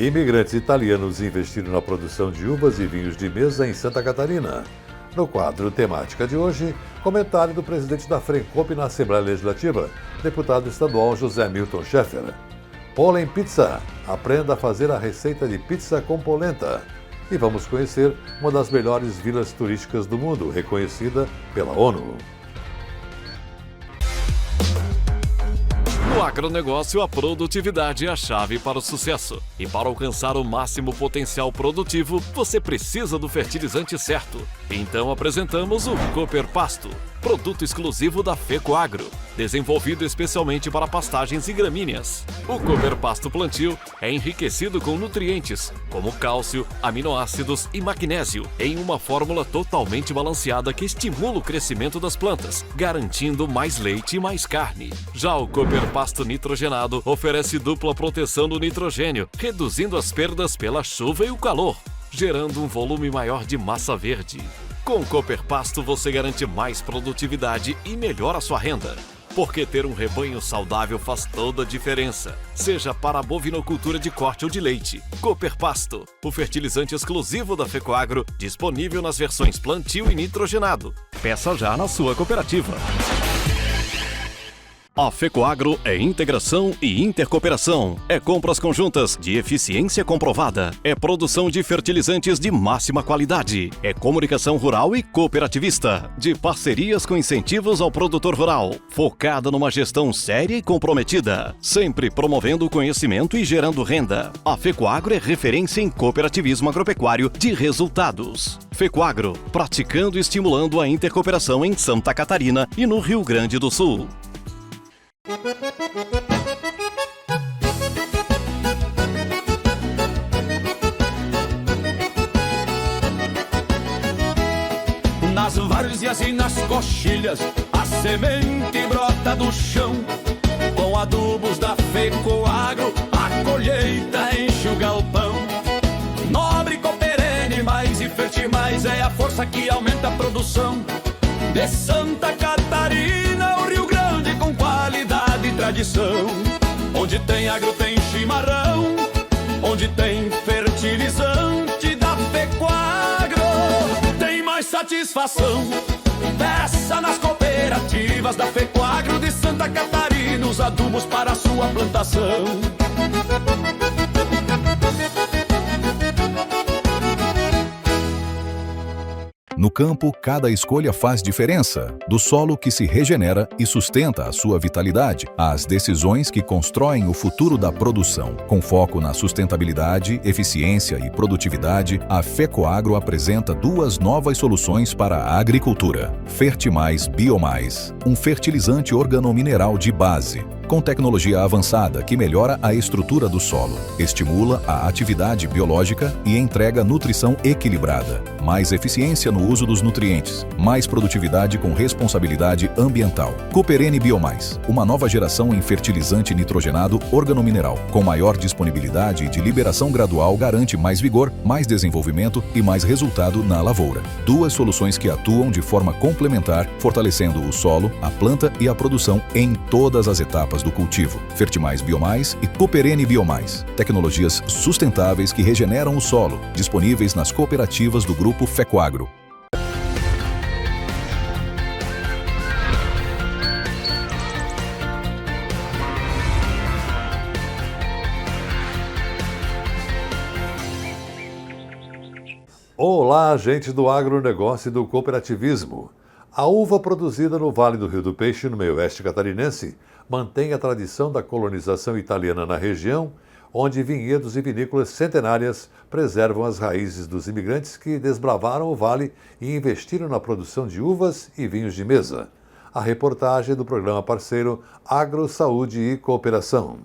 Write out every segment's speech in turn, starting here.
Imigrantes italianos investiram na produção de uvas e vinhos de mesa em Santa Catarina. No quadro Temática de hoje, comentário do presidente da Frencop na Assembleia Legislativa, deputado estadual José Milton Schaeffer. Pollen Pizza, aprenda a fazer a receita de pizza com polenta. E vamos conhecer uma das melhores vilas turísticas do mundo, reconhecida pela ONU. No agronegócio, a produtividade é a chave para o sucesso. E para alcançar o máximo potencial produtivo, você precisa do fertilizante certo. Então apresentamos o Cooper Pasto, produto exclusivo da FECOAGRO, desenvolvido especialmente para pastagens e gramíneas. O Cooper Pasto Plantio é enriquecido com nutrientes, como cálcio, aminoácidos e magnésio, em uma fórmula totalmente balanceada que estimula o crescimento das plantas, garantindo mais leite e mais carne. Já o Cooper Pasto Nitrogenado oferece dupla proteção do nitrogênio, reduzindo as perdas pela chuva e o calor, gerando um volume maior de massa verde. Com o Cooper Pasto você garante mais produtividade e melhora sua renda. Porque ter um rebanho saudável faz toda a diferença, seja para a bovinocultura de corte ou de leite. Cooper Pasto, o fertilizante exclusivo da FECOAGRO, disponível nas versões plantio e nitrogenado. Peça já na sua cooperativa. A FECOAGRO é integração e intercooperação. É compras conjuntas de eficiência comprovada. É produção de fertilizantes de máxima qualidade. É comunicação rural e cooperativista. De parcerias com incentivos ao produtor rural. Focada numa gestão séria e comprometida. Sempre promovendo o conhecimento e gerando renda. A FECOAGRO é referência em cooperativismo agropecuário de resultados. FECOAGRO, praticando e estimulando a intercooperação em Santa Catarina e no Rio Grande do Sul. Nas várzeas e nas coxilhas, a semente brota do chão. Com adubos da FECOAGRO, a colheita enche o galpão. Nobre, Cooperene, mais e Fertimais é a força que aumenta a produção. De Santa Catarina, o Rio Grande com qualidade e tradição. Onde tem agro tem chimarrão, onde tem fertilizante da FECOAGRO, tem mais satisfação. Peça nas cooperativas da FECOAGRO de Santa Catarina os adubos para a sua plantação. No campo, cada escolha faz diferença. Do solo que se regenera e sustenta a sua vitalidade, às decisões que constroem o futuro da produção. Com foco na sustentabilidade, eficiência e produtividade, a FECOAGRO apresenta duas novas soluções para a agricultura. Fertimais Biomais, um fertilizante organomineral de base, com tecnologia avançada que melhora a estrutura do solo, estimula a atividade biológica e entrega nutrição equilibrada. Mais eficiência no uso dos nutrientes, mais produtividade com responsabilidade ambiental. Cooperene Biomais, uma nova geração em fertilizante nitrogenado organomineral, com maior disponibilidade e de liberação gradual garante mais vigor, mais desenvolvimento e mais resultado na lavoura. Duas soluções que atuam de forma complementar, fortalecendo o solo, a planta e a produção em todas as etapas do cultivo. Fertimais Biomais e Cooperene Biomais, tecnologias sustentáveis que regeneram o solo, disponíveis nas cooperativas do Grupo FECOAGRO. Olá, gente do agronegócio e do cooperativismo. A uva produzida no Vale do Rio do Peixe, no meio-oeste catarinense, mantém a tradição da colonização italiana na região, onde vinhedos e vinícolas centenárias preservam as raízes dos imigrantes que desbravaram o vale e investiram na produção de uvas e vinhos de mesa. A reportagem do programa parceiro Agro, Saúde e Cooperação.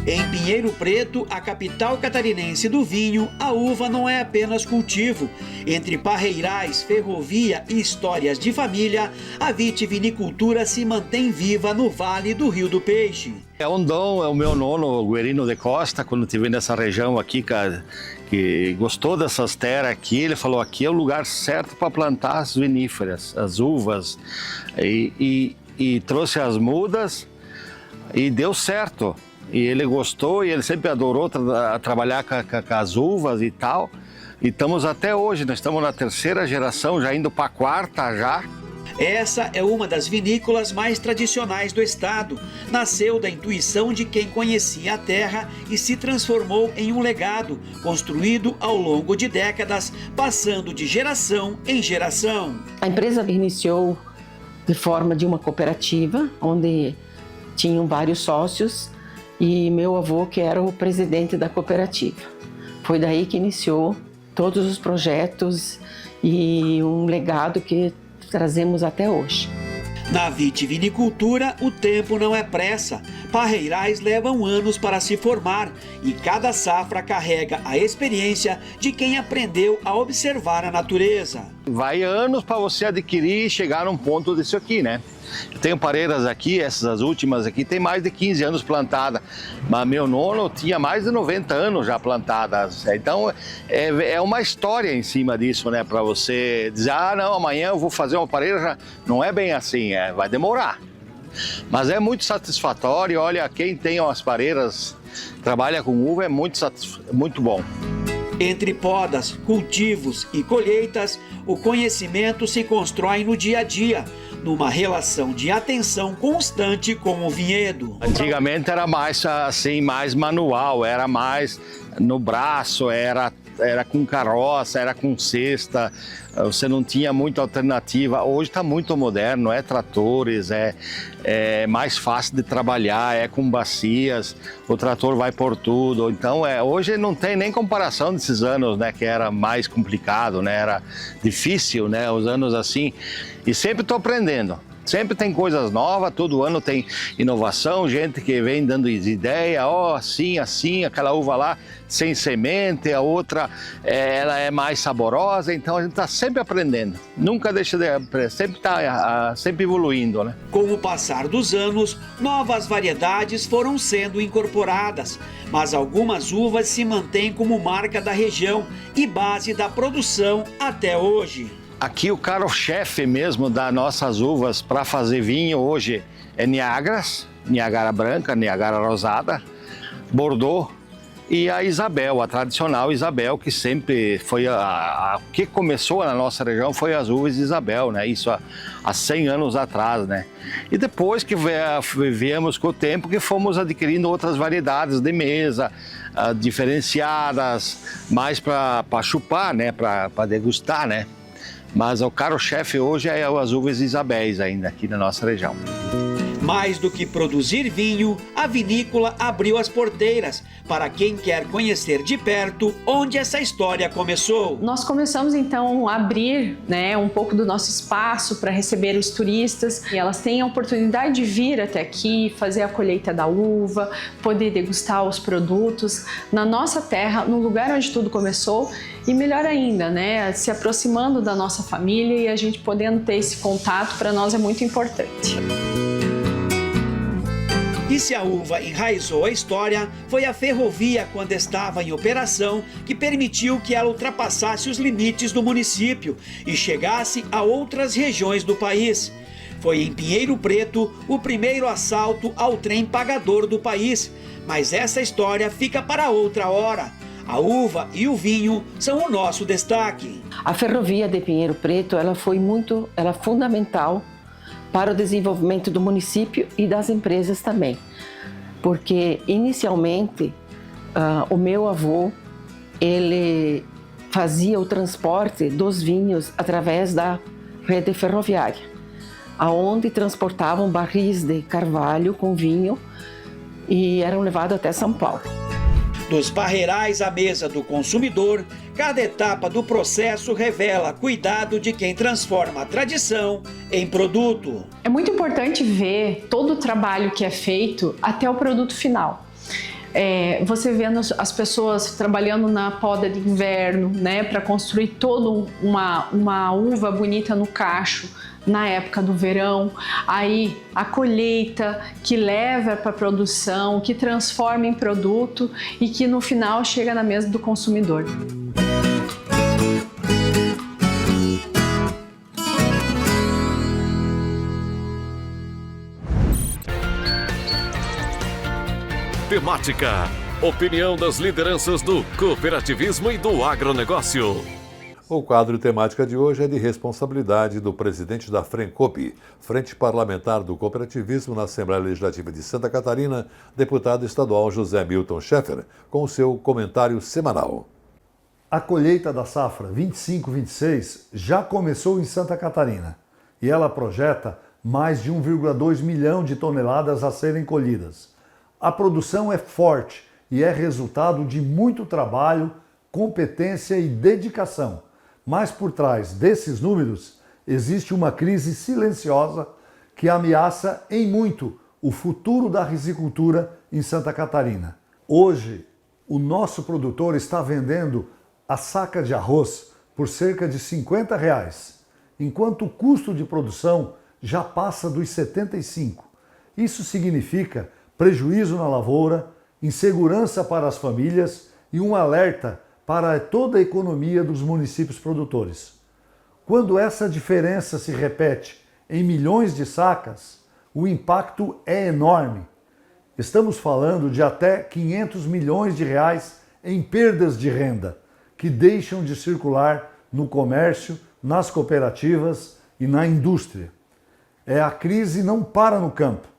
Em Pinheiro Preto, a capital catarinense do vinho, a uva não é apenas cultivo. Entre parreirais, ferrovia e histórias de família, a vitivinicultura se mantém viva no Vale do Rio do Peixe. É um dom, é o meu nono, Guerino de Costa, quando estive nessa região aqui, que gostou dessas terras aqui, ele falou, aqui é o lugar certo para plantar as viníferas, as uvas, e trouxe as mudas e deu certo. e ele gostou e ele sempre adorou trabalhar com as uvas e tal. E estamos até hoje, nós estamos na 3ª geração, já indo para a 4ª já. Essa é uma das vinícolas mais tradicionais do estado. Nasceu da intuição de quem conhecia a terra e se transformou em um legado, construído ao longo de décadas, passando de geração em geração. A empresa iniciou de forma de uma cooperativa, onde tinham vários sócios, e meu avô que era o presidente da cooperativa. Foi daí que iniciou todos os projetos e um legado que trazemos até hoje. Na vitivinicultura, o tempo não é pressa. Parreirais levam anos para se formar e cada safra carrega a experiência de quem aprendeu a observar a natureza. Vai anos para você adquirir e chegar num ponto disso aqui, né? Eu tenho pareiras aqui, essas últimas aqui, tem mais de 15 anos plantada, mas meu nono tinha mais de 90 anos já plantadas. Então é uma história em cima disso, né? Para você dizer, não, amanhã eu vou fazer uma pareira, já não é bem assim, vai demorar. Mas é muito satisfatório, olha, quem tem umas pareiras, trabalha com uva, é muito bom. Entre podas, cultivos e colheitas, o conhecimento se constrói no dia a dia, numa relação de atenção constante com o vinhedo. Antigamente era mais assim, mais manual, era mais no braço, era com carroça, era com cesta, você não tinha muita alternativa. Hoje está muito moderno, é tratores, é mais fácil de trabalhar, é com bacias, o trator vai por tudo. Então hoje não tem nem comparação desses anos, né, que era mais complicado, né, era difícil, né, os anos assim. E sempre estou aprendendo. Sempre tem coisas novas, todo ano tem inovação, gente que vem dando ideia, assim, aquela uva lá sem semente, a outra ela é mais saborosa, então a gente está sempre aprendendo, nunca deixa de aprender, sempre está sempre evoluindo, né? Com o passar dos anos, novas variedades foram sendo incorporadas, mas algumas uvas se mantêm como marca da região e base da produção até hoje. Aqui o carro-chefe mesmo das nossas uvas para fazer vinho hoje é Niágara branca, Niágara rosada, Bordeaux e a Isabel, a tradicional Isabel, que sempre foi a que começou na nossa região, foi as uvas Isabel, né? Isso há 100 anos atrás, né? E depois que viemos com o tempo que fomos adquirindo outras variedades de mesa, diferenciadas, mais para chupar, né? Para degustar, né? Mas o carro-chefe hoje é as uvas Isabéis ainda aqui na nossa região. Mais do que produzir vinho, a vinícola abriu as porteiras para quem quer conhecer de perto onde essa história começou. Nós começamos então a abrir, um pouco do nosso espaço para receber os turistas. E elas têm a oportunidade de vir até aqui, fazer a colheita da uva, poder degustar os produtos na nossa terra, no lugar onde tudo começou. E melhor ainda, se aproximando da nossa família e a gente podendo ter esse contato, para nós é muito importante. E se a uva enraizou a história, foi a ferrovia, quando estava em operação, que permitiu que ela ultrapassasse os limites do município e chegasse a outras regiões do país. Foi em Pinheiro Preto o primeiro assalto ao trem pagador do país, mas essa história fica para outra hora. A uva e o vinho são o nosso destaque. A ferrovia de Pinheiro Preto ela é fundamental para o desenvolvimento do município e das empresas também, porque inicialmente o meu avô ele fazia o transporte dos vinhos através da rede ferroviária, aonde transportavam barris de carvalho com vinho e eram levados até São Paulo. Dos parreirais à mesa do consumidor, cada etapa do processo revela cuidado de quem transforma a tradição em produto. É muito importante ver todo o trabalho que é feito até o produto final. Você vendo as pessoas trabalhando na poda de inverno, para construir toda uma uva bonita no cacho, na época do verão, aí a colheita que leva para a produção, que transforma em produto e que no final chega na mesa do consumidor. temática. Opinião das lideranças do cooperativismo e do agronegócio. O quadro temática de hoje é de responsabilidade do presidente da FRENCOP, Frente Parlamentar do Cooperativismo na Assembleia Legislativa de Santa Catarina, deputado estadual José Milton Schaeffer, com o seu comentário semanal. A colheita da safra 25-26 já começou em Santa Catarina e ela projeta mais de 1,2 milhão de toneladas a serem colhidas. A produção é forte e é resultado de muito trabalho, competência e dedicação. Mas por trás desses números existe uma crise silenciosa que ameaça em muito o futuro da risicultura em Santa Catarina. Hoje, o nosso produtor está vendendo a saca de arroz por cerca de R$50, enquanto o custo de produção já passa dos R$75. Isso significa prejuízo na lavoura, insegurança para as famílias e um alerta para toda a economia dos municípios produtores. Quando essa diferença se repete em milhões de sacas, o impacto é enorme. Estamos falando de até R$500 milhões em perdas de renda, que deixam de circular no comércio, nas cooperativas e na indústria. A crise não para no campo.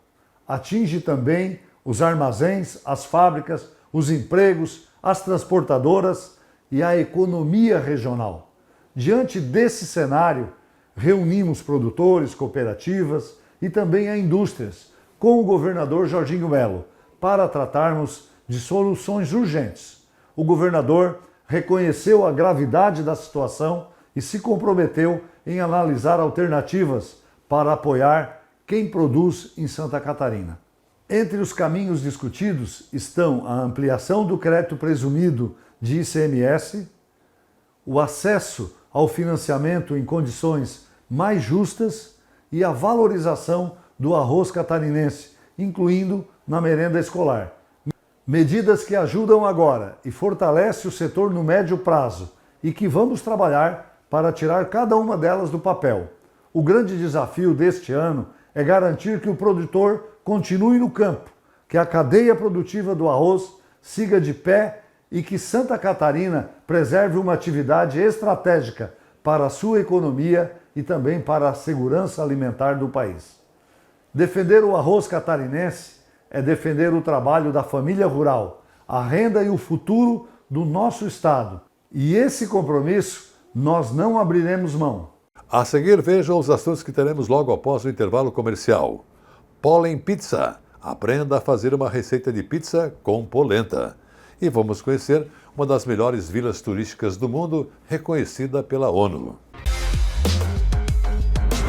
Atinge também os armazéns, as fábricas, os empregos, as transportadoras e a economia regional. Diante desse cenário, reunimos produtores, cooperativas e também a indústrias com o governador Jorginho Melo para tratarmos de soluções urgentes. O governador reconheceu a gravidade da situação e se comprometeu em analisar alternativas para apoiar quem produz em Santa Catarina. Entre os caminhos discutidos estão a ampliação do crédito presumido de ICMS, o acesso ao financiamento em condições mais justas e a valorização do arroz catarinense, incluindo na merenda escolar. Medidas que ajudam agora e fortalecem o setor no médio prazo e que vamos trabalhar para tirar cada uma delas do papel. O grande desafio deste ano é garantir que o produtor continue no campo, que a cadeia produtiva do arroz siga de pé e que Santa Catarina preserve uma atividade estratégica para a sua economia e também para a segurança alimentar do país. Defender o arroz catarinense é defender o trabalho da família rural, a renda e o futuro do nosso estado. E esse compromisso nós não abriremos mão. A seguir, vejam os assuntos que teremos logo após o intervalo comercial. Pollen Pizza. Aprenda a fazer uma receita de pizza com polenta. E vamos conhecer uma das melhores vilas turísticas do mundo, reconhecida pela ONU.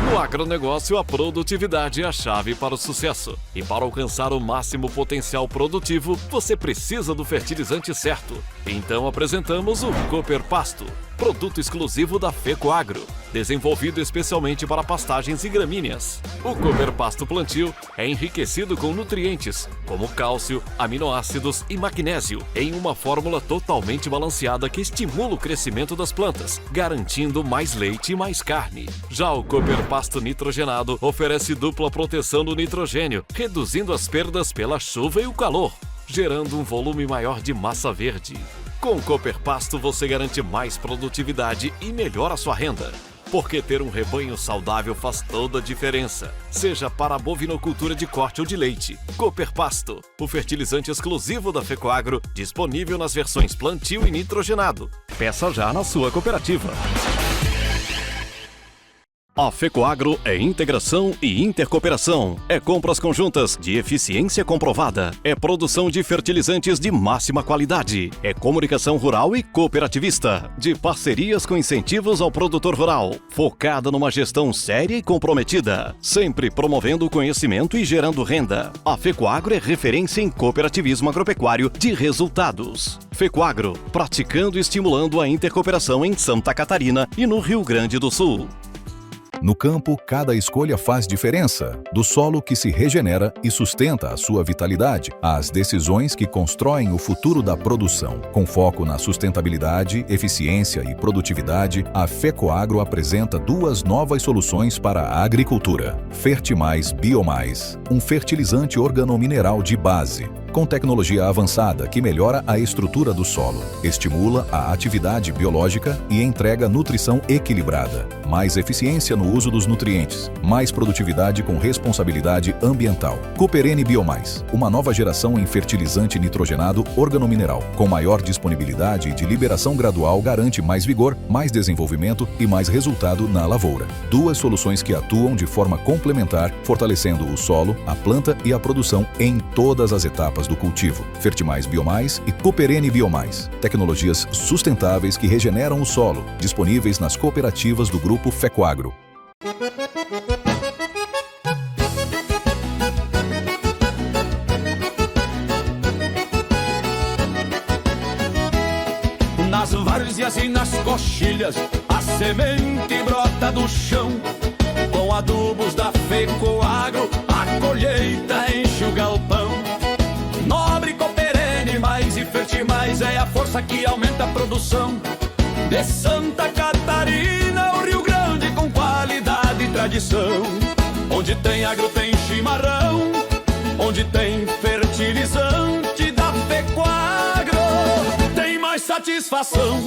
No agronegócio, a produtividade é a chave para o sucesso. E para alcançar o máximo potencial produtivo, você precisa do fertilizante certo. Então apresentamos o Cooper Pasto, produto exclusivo da FECOAGRO, desenvolvido especialmente para pastagens e gramíneas. O Cooper Pasto plantio é enriquecido com nutrientes, como cálcio, aminoácidos e magnésio, em uma fórmula totalmente balanceada que estimula o crescimento das plantas, garantindo mais leite e mais carne. Já o Cooper Pasto nitrogenado oferece dupla proteção do nitrogênio, reduzindo as perdas pela chuva e o calor, gerando um volume maior de massa verde. Com o Cooper Pasto você garante mais produtividade e melhora a sua renda. Porque ter um rebanho saudável faz toda a diferença, seja para a bovinocultura de corte ou de leite. Cooper Pasto, o fertilizante exclusivo da FECOAGRO, disponível nas versões plantio e nitrogenado. Peça já na sua cooperativa. A FECOAGRO é integração e intercooperação. É compras conjuntas de eficiência comprovada. É produção de fertilizantes de máxima qualidade. É comunicação rural e cooperativista. De parcerias com incentivos ao produtor rural. Focada numa gestão séria e comprometida. Sempre promovendo o conhecimento e gerando renda. A FECOAGRO é referência em cooperativismo agropecuário de resultados. FECOAGRO, praticando e estimulando a intercooperação em Santa Catarina e no Rio Grande do Sul. No campo, cada escolha faz diferença. Do solo que se regenera e sustenta a sua vitalidade, às decisões que constroem o futuro da produção. Com foco na sustentabilidade, eficiência e produtividade, a FECOAGRO apresenta duas novas soluções para a agricultura. Fertimais Biomais, um fertilizante organomineral de base. com tecnologia avançada que melhora a estrutura do solo, estimula a atividade biológica e entrega nutrição equilibrada, mais eficiência no uso dos nutrientes, mais produtividade com responsabilidade ambiental. Cooper N Biomais, uma nova geração em fertilizante nitrogenado organomineral, com maior disponibilidade e de liberação gradual, garante mais vigor, mais desenvolvimento e mais resultado na lavoura. Duas soluções que atuam de forma complementar, fortalecendo o solo, a planta e a produção em todas as etapas do cultivo. Fertimais Biomais e Cooper N Biomais, tecnologias sustentáveis que regeneram o solo, disponíveis nas cooperativas do Grupo Fecoagro. Nas várzeas e nas coxilhas, a semente brota do chão. Com adubos da Fecoagro, a colheita enche o galpão. Nobre Cooper N mais e Fertimais é a força que aumenta a produção. De Santa Catarina, o Rio Grande com qualidade e tradição. Onde tem agro tem chimarrão, onde tem fertilizante da Fecoagro, tem mais satisfação.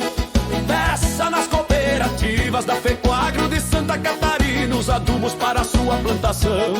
Peça nas cooperativas da Fecoagro de Santa Catarina os adubos para a sua plantação.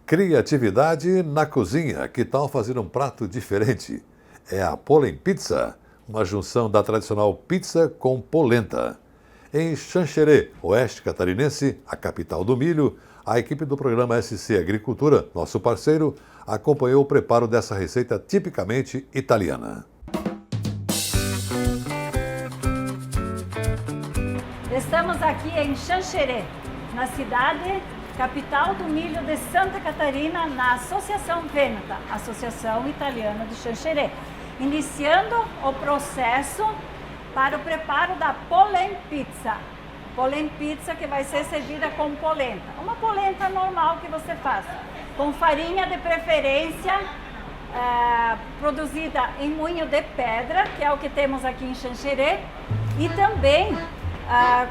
Criatividade na cozinha. Que tal fazer um prato diferente? É a Pollen Pizza, uma junção da tradicional pizza com polenta. Em Xanxerê, oeste catarinense, a capital do milho, a equipe do programa SC Agricultura, nosso parceiro, acompanhou o preparo dessa receita tipicamente italiana. Estamos aqui em Xanxerê, na cidade capital do milho de Santa Catarina, na Associação Vêneta, Associação Italiana de Xanxerê, iniciando o processo para o preparo da Pollen Pizza. Pollen Pizza que vai ser servida com polenta, uma polenta normal que você faz, com farinha de preferência, produzida em moinho de pedra, que é o que temos aqui em Xanxerê, e também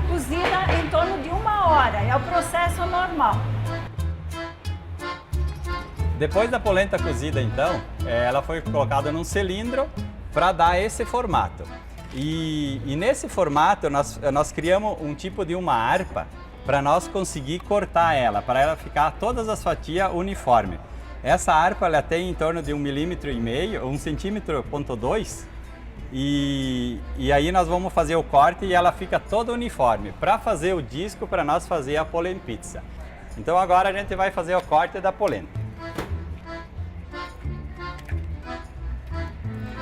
cozida em torno de 1 hora, é o processo normal. Depois da polenta cozida, então, ela foi colocada num cilindro para dar esse formato. E nesse formato nós criamos um tipo de uma harpa para nós conseguir cortar ela, para ela ficar todas as fatias uniforme. Essa harpa ela tem em torno de 1,5 mm, 1,2 cm. E aí nós vamos fazer o corte e ela fica toda uniforme para fazer o disco, para nós fazer a Pollen Pizza. Então agora a gente vai fazer o corte da polenta.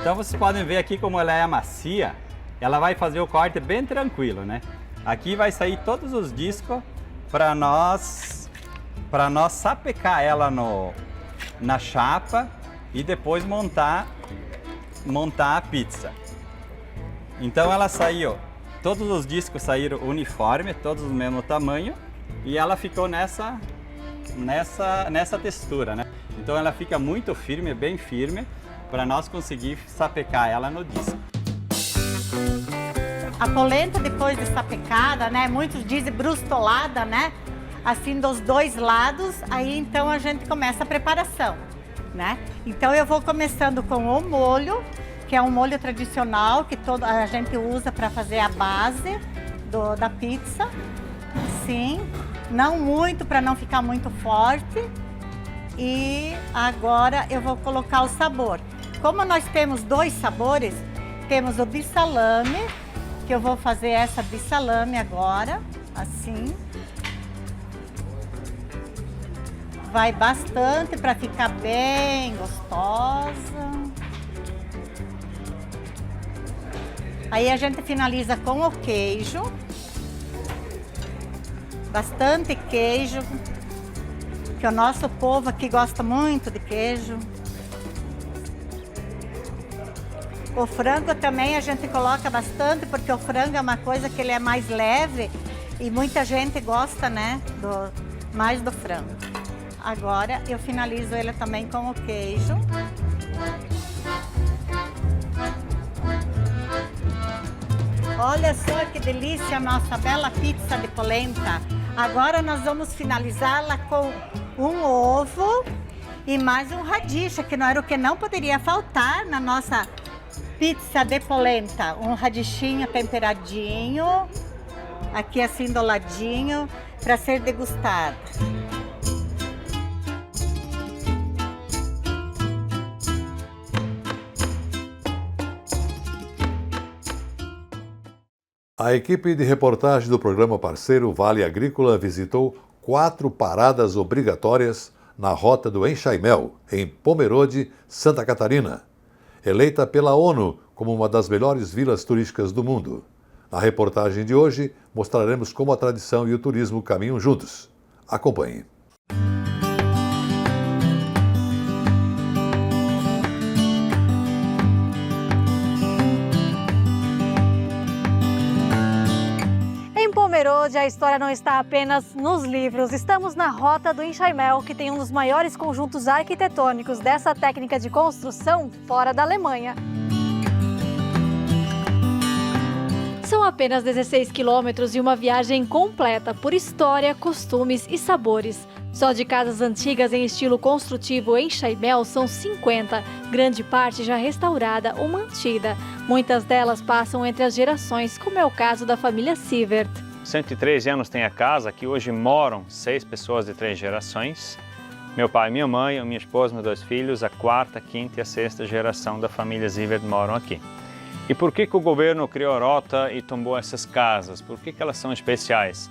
Então vocês podem ver aqui como ela é macia, ela vai fazer o corte bem tranquilo, né? Aqui vai sair todos os discos para nós sapecar ela na chapa e depois montar a pizza. Então ela saiu, todos os discos saíram uniforme, todos do mesmo tamanho, e ela ficou nessa textura, né? Então ela fica muito firme, bem firme, para nós conseguir sapecar ela no disco. A polenta depois de sapecada, né? Muitos dizem brustolada, né? Assim dos dois lados, aí então a gente começa a preparação, né? Então eu vou começando com o molho, que é um molho tradicional que a gente usa para fazer a base da pizza. Sim, não muito para não ficar muito forte. E agora eu vou colocar o sabor. Como nós temos 2 sabores, temos o bisalame, que eu vou fazer essa bisalame agora, assim. Vai bastante para ficar bem gostosa. Aí a gente finaliza com o queijo. Bastante queijo, que o nosso povo aqui gosta muito de queijo. O frango também a gente coloca bastante, porque o frango é uma coisa que ele é mais leve e muita gente gosta, né, mais do frango. Agora eu finalizo ele também com o queijo. Olha só que delícia a nossa bela pizza de polenta. Agora nós vamos finalizá-la com um ovo e mais um radicha, que não era o que não poderia faltar na nossa pizza de polenta. Um radichinho temperadinho, aqui assim do ladinho, para ser degustado. A equipe de reportagem do programa parceiro Vale Agrícola visitou 4 paradas obrigatórias na rota do Enxaimel, em Pomerode, Santa Catarina, eleita pela ONU como uma das melhores vilas turísticas do mundo. Na reportagem de hoje, mostraremos como a tradição e o turismo caminham juntos. Acompanhe. Em Pomerode, a história não está apenas nos livros. Estamos na Rota do Enxaimel, que tem um dos maiores conjuntos arquitetônicos dessa técnica de construção fora da Alemanha. São apenas 16 quilômetros e uma viagem completa por história, costumes e sabores. Só de casas antigas em estilo construtivo em Enxaimel são 50, grande parte já restaurada ou mantida. Muitas delas passam entre as gerações, como é o caso da família Sievert. 113 anos tem a casa, que hoje moram 6 pessoas de 3 gerações. Meu pai, minha mãe, minha esposa, meus 2 filhos, a 4ª, 5ª e a 6ª geração da família Sievert moram aqui. E por que o governo criou a rota e tombou essas casas? Por que elas são especiais?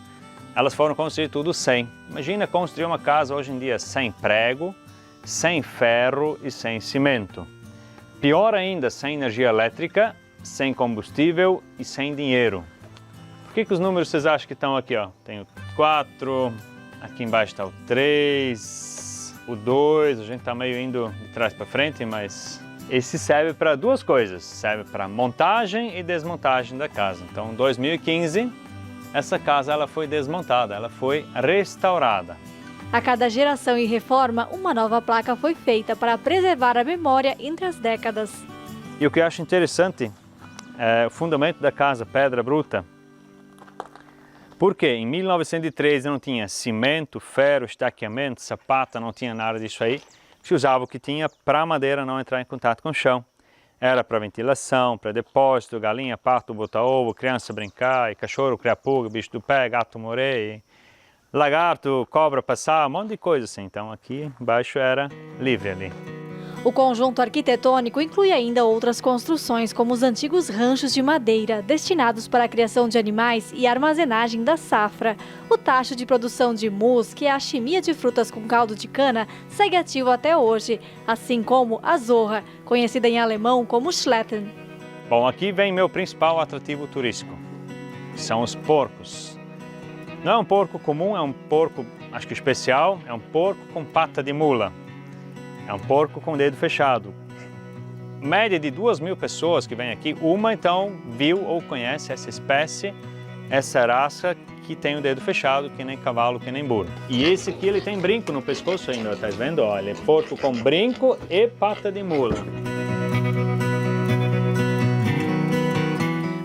Elas foram construídas tudo sem. Imagina construir uma casa hoje em dia sem prego, sem ferro e sem cimento. Pior ainda, sem energia elétrica, sem combustível e sem dinheiro. Por que os números vocês acham que estão aqui? Ó? Tem o 4, aqui embaixo está o 3, o 2, a gente está meio indo de trás para frente, mas esse serve para 2 coisas. Serve para montagem e desmontagem da casa. Então, em 2015, essa casa ela foi desmontada, ela foi restaurada. A cada geração e reforma, uma nova placa foi feita para preservar a memória entre as décadas. E o que eu acho interessante é o fundamento da casa, pedra bruta. Porque em 1913 não tinha cimento, ferro, estaqueamento, sapata, não tinha nada disso aí. Se usava o que tinha para a madeira não entrar em contato com o chão. Era para ventilação, para depósito, galinha, pato, botar ovo, criança brincar, e cachorro criar pulga, bicho do pé, gato morrer, lagarto, cobra passar, um monte de coisa assim. Então aqui embaixo era livre ali. O conjunto arquitetônico inclui ainda outras construções, como os antigos ranchos de madeira, destinados para a criação de animais e armazenagem da safra. O tacho de produção de mus, que é a chimia de frutas com caldo de cana, segue ativo até hoje, assim como a zorra, conhecida em alemão como Schletten. Bom, aqui vem meu principal atrativo turístico, que são os porcos. Não é um porco comum, é um porco, acho que especial, é um porco com pata de mula. É um porco com dedo fechado. Média de 2.000 pessoas que vêm aqui, uma então viu ou conhece essa espécie, essa raça que tem o dedo fechado, que nem cavalo, que nem burro. E esse aqui ele tem brinco no pescoço ainda, tá vendo? Olha, é porco com brinco e pata de mula.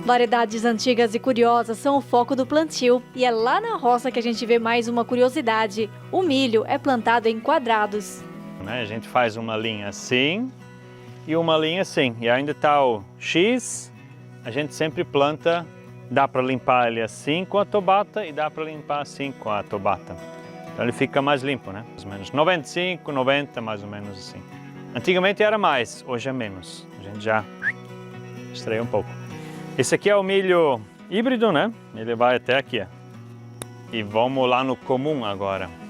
Variedades antigas e curiosas são o foco do plantio, e é lá na roça que a gente vê mais uma curiosidade. O milho é plantado em quadrados. A gente faz uma linha assim e uma linha assim. E ainda está o X, a gente sempre planta, dá para limpar ele assim com a tobata e dá para limpar assim com a tobata. Então ele fica mais limpo, né? Mais ou menos 95, 90, mais ou menos assim. Antigamente era mais, hoje é menos. A gente já extraiu um pouco. Esse aqui é o milho híbrido, né? Ele vai até aqui. Ó. E vamos lá no comum agora.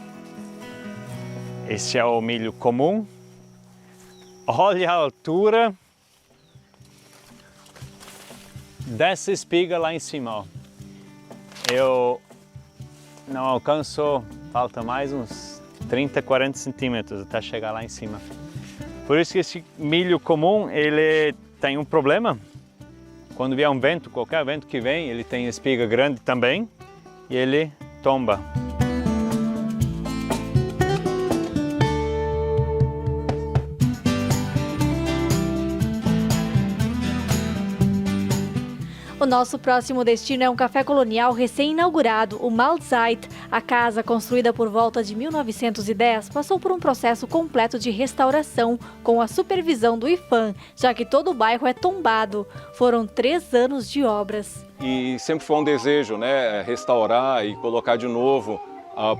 Esse é o milho comum. Olha a altura dessa espiga lá em cima. Ó. Eu não alcanço, falta mais uns 30, 40 centímetros até chegar lá em cima. Por isso que esse milho comum, ele tem um problema. Quando vier um vento, qualquer vento que vem, ele tem espiga grande também e ele tomba. O nosso próximo destino é um café colonial recém-inaugurado, o Malzeit. A casa, construída por volta de 1910, passou por um processo completo de restauração, com a supervisão do IPHAN, já que todo o bairro é tombado. Foram 3 anos de obras. E sempre foi um desejo, né, restaurar e colocar de novo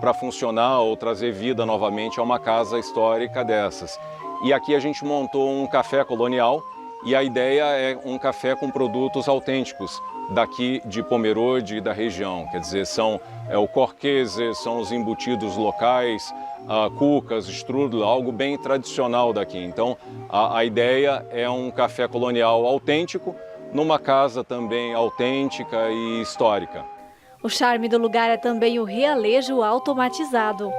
para funcionar ou trazer vida novamente a uma casa histórica dessas. E aqui a gente montou um café colonial e a ideia é um café com produtos autênticos daqui de Pomerode e da região. Quer dizer, são o corquese, são os embutidos locais, cucas, strudel, algo bem tradicional daqui. Então a ideia é um café colonial autêntico numa casa também autêntica e histórica. O charme do lugar é também o realejo automatizado.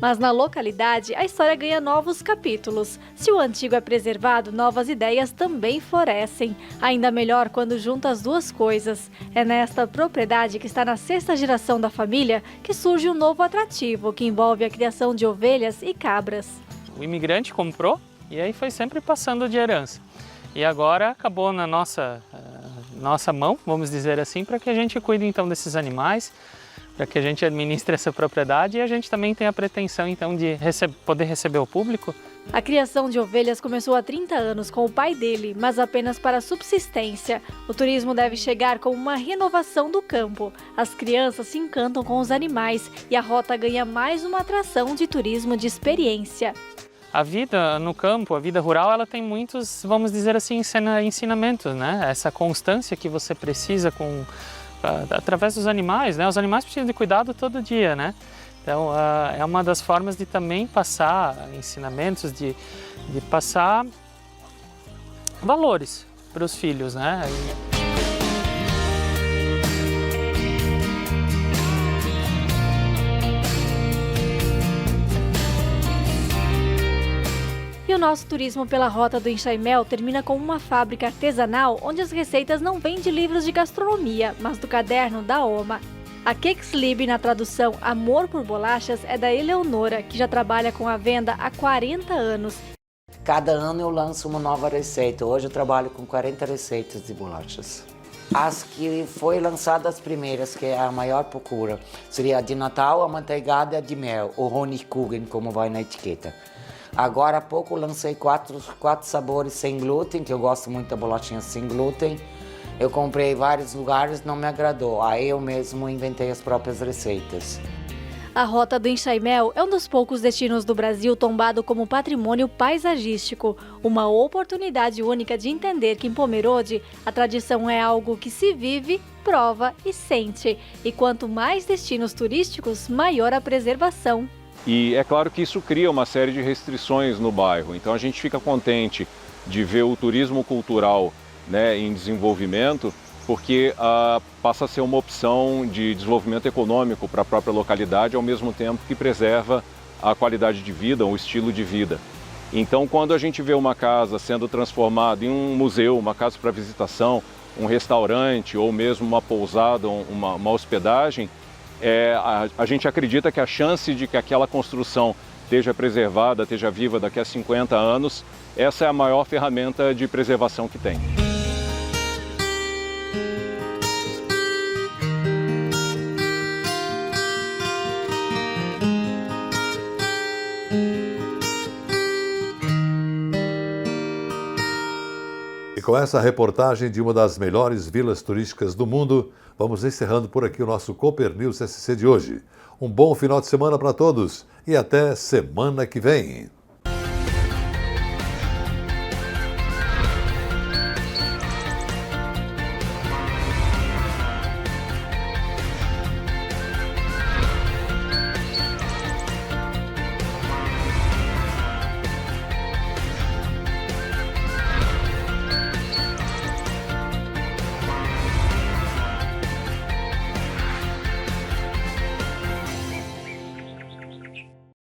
Mas na localidade, a história ganha novos capítulos. Se o antigo é preservado, novas ideias também florescem. Ainda melhor quando junta as duas coisas. É nesta propriedade, que está na 6ª geração da família, que surge um novo atrativo, que envolve a criação de ovelhas e cabras. O imigrante comprou e aí foi sempre passando de herança. E agora acabou na nossa mão, vamos dizer assim, para que a gente cuide então desses animais, para que a gente administre essa propriedade e a gente também tem a pretensão então de poder receber o público. A criação de ovelhas começou há 30 anos com o pai dele, mas apenas para subsistência. O turismo deve chegar como uma renovação do campo. As crianças se encantam com os animais e a rota ganha mais uma atração de turismo de experiência. A vida no campo, a vida rural, ela tem muitos, vamos dizer assim, ensinamentos, né? Essa constância que você precisa através dos animais, né? Os animais precisam de cuidado todo dia, né? Então, é uma das formas de também passar ensinamentos, de passar valores para os filhos, né? E o nosso turismo pela Rota do Enxaimel termina com uma fábrica artesanal onde as receitas não vêm de livros de gastronomia, mas do caderno da Oma. A Kekslib, na tradução Amor por Bolachas, é da Eleonora, que já trabalha com a venda há 40 anos. Cada ano eu lanço uma nova receita. Hoje eu trabalho com 40 receitas de bolachas. As que foi lançadas as primeiras, que é a maior procura, seria a de Natal, a manteigada e a de mel, o Honigkuchen, como vai na etiqueta. Agora há pouco lancei 4 sabores sem glúten, que eu gosto muito da bolachinha sem glúten. Eu comprei em vários lugares, não me agradou. Aí eu mesmo inventei as próprias receitas. A Rota do Enxaimel é um dos poucos destinos do Brasil tombado como patrimônio paisagístico. Uma oportunidade única de entender que em Pomerode a tradição é algo que se vive, prova e sente. E quanto mais destinos turísticos, maior a preservação. E é claro que isso cria uma série de restrições no bairro, então a gente fica contente de ver o turismo cultural, né, em desenvolvimento, porque passa a ser uma opção de desenvolvimento econômico para a própria localidade, ao mesmo tempo que preserva a qualidade de vida, o estilo de vida. Então, quando a gente vê uma casa sendo transformada em um museu, uma casa para visitação, um restaurante ou mesmo uma pousada, uma hospedagem, a gente acredita que a chance de que aquela construção esteja preservada, esteja viva daqui a 50 anos, essa é a maior ferramenta de preservação que tem. E com essa reportagem de uma das melhores vilas turísticas do mundo, vamos encerrando por aqui o nosso Cooper News SC de hoje. Um bom final de semana para todos e até semana que vem.